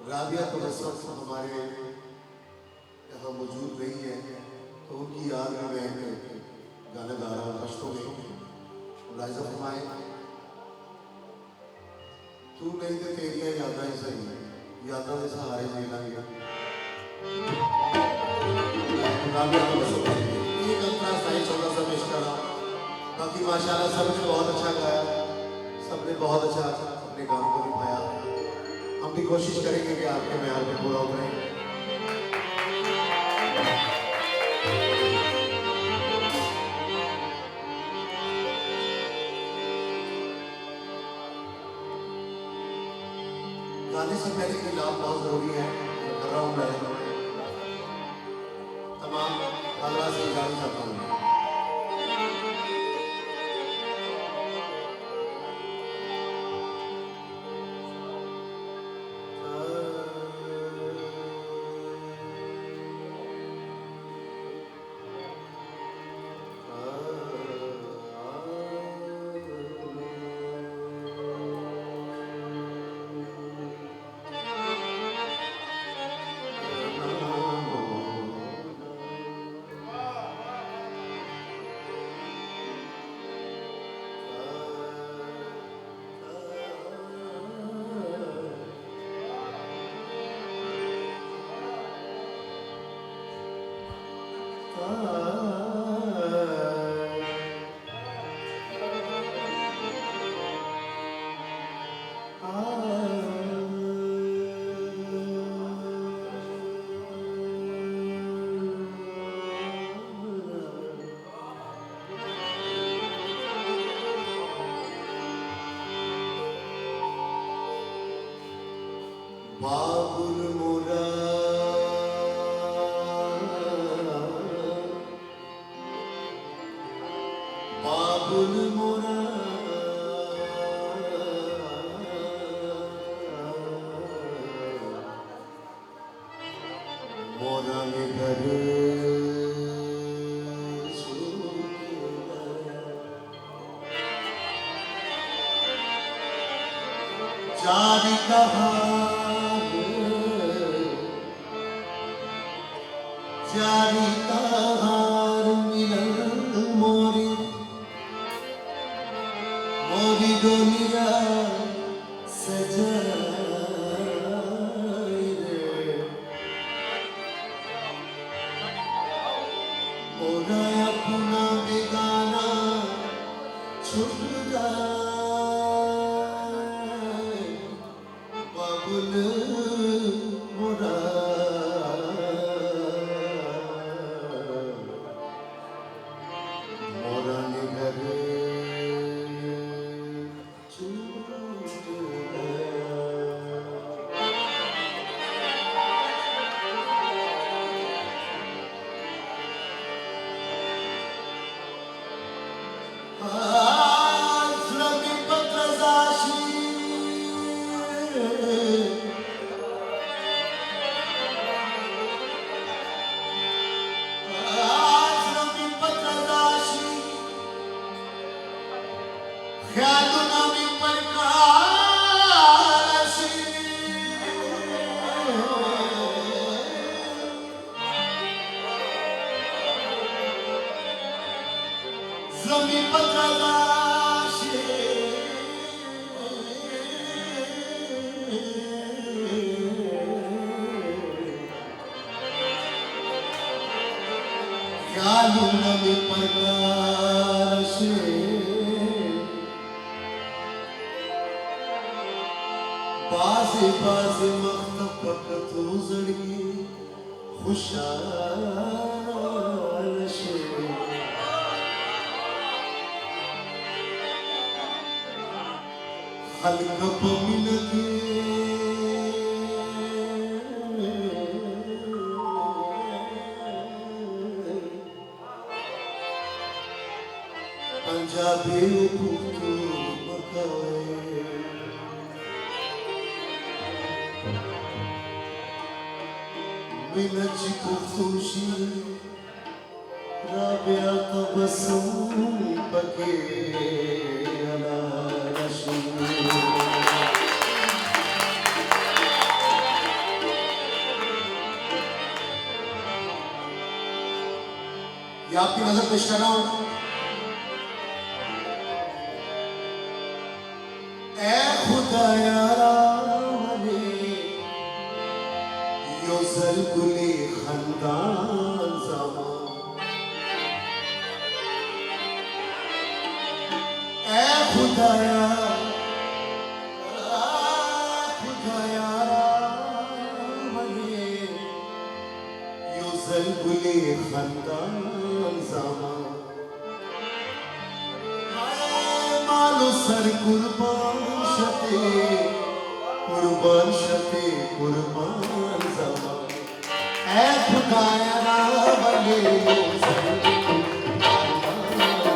राबिया तो इस वक्त हमारे यहाँ मौजूद नहीं है, तो उनकी याद में मैं गाना गा रहा हूँ पश्तो में। मुलाहिज़ा फरमाएं, तू नहीं तो तेरिया यादा ही सही, यादा के सहारे जीना गया। राबिया तो बस एक अपना साई छोटा सा पेश करा। बाकी माशाल्लाह सबने बहुत अच्छा गाया, सबने बहुत अच्छा अपने काम को निभाया। हम भी कोशिश करेंगे कि आपके म्यार पे पूरा उतरें। गाने से पहले खिलाफ बहुत जरूरी है, मैं कर रहा हूँ। मैं तमाम अल्लाह से इजाज़त चाहता हूँ। बाबुल मोरा बाबुल मोरा मोरा में घर जारी कहा जारी ताहार मिलन मोरी मोरी डोलिया सजाई रे मोरा अपना बेगाना छुप जाए बाबुल मोरा बाज़े बाज़े मख्तब तो जड़ी खुशाल शे हल्क मिलके पंजाबी पुतू मकाए मिनच कुफुशी राबिया तबसुम बके अला रशूल आपकी नजर पेश कर रहा हूं। ए खुदाया यो ज़ल्कुले खंदान ज़मा, ए खुदाया यो ज़ल्कुले खंदान ज़मा, मालो सर कुर्बान शते कुर्बान शते कुर्बान ज़मा, ऐ खुदाया बने यो ज़ल्कुले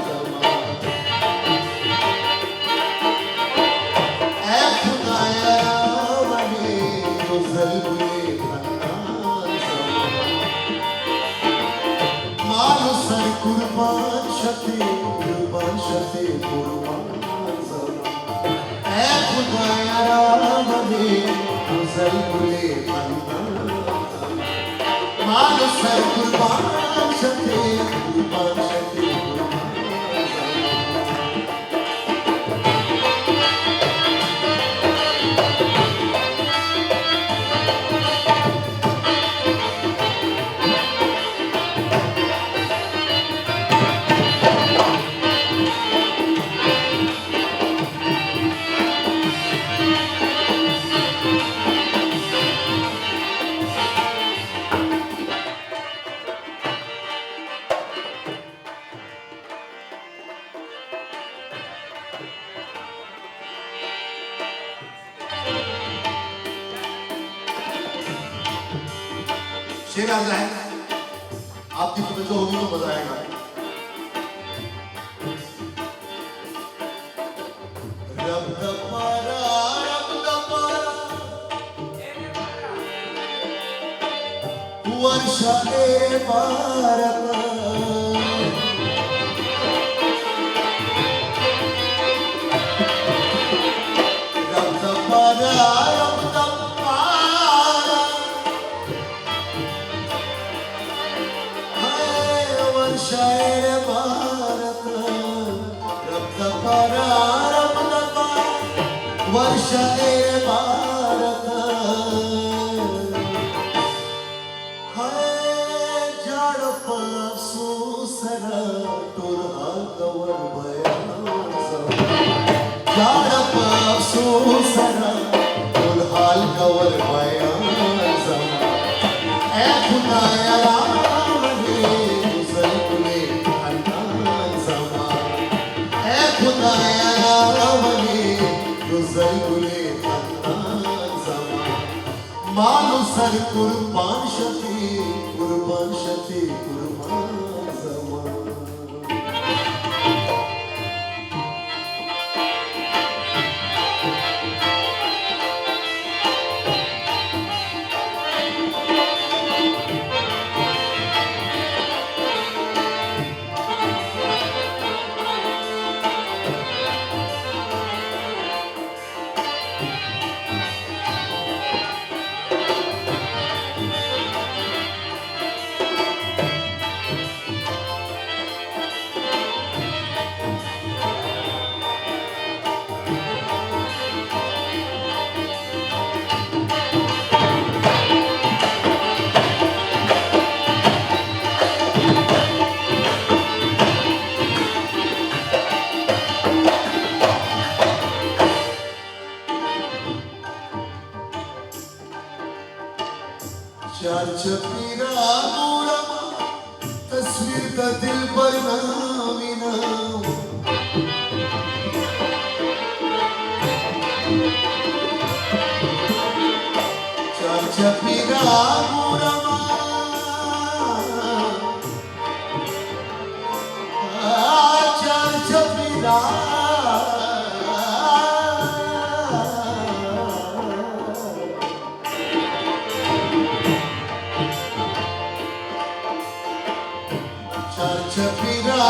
ज़मा, ऐ खुदाया बने यो ज़ल्कुले ज़मा, मालो सर कुर्बान शते कुर्बान ज़मा, ऐ खुदाया बने यो ज़ल्कुले मालो सर कुर्बान शते कुर्बान शते शेर आ जाए, आपकी तवज्जो होगी तो मजा आएगा। रब दा पारा वर्षा ए भारत, रब दा पारा शायर भारत, रब दा पारा वर्षा ए भारत, हाय जाड़ अफसोसरा तुरहा कवर बयान ज़मा, जाड़ अफसोसरा तुरहाल कवर बयान ज़मा, ऐ खुदाया मालो सर कुर्बान शते कुर्बान शते कुर्बान ज़मा। चार छपीरा नूरमा तस्वीर का दिल पर नामिना, चार छपीरा नूरमा चार छपीरा छपीरा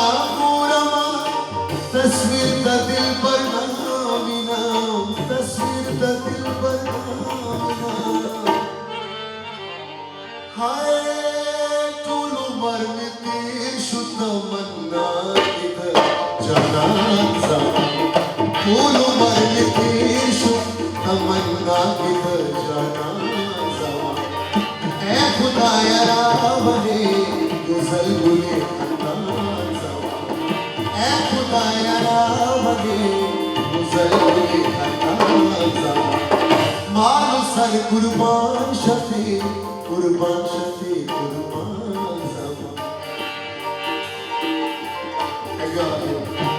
मुसलमुले खन्नान सवा ऐ खुदाया रामगे मुसलमुले खन्नान सवा मानो सर कुर्बान शफी कुर्बान सवा। Thank you.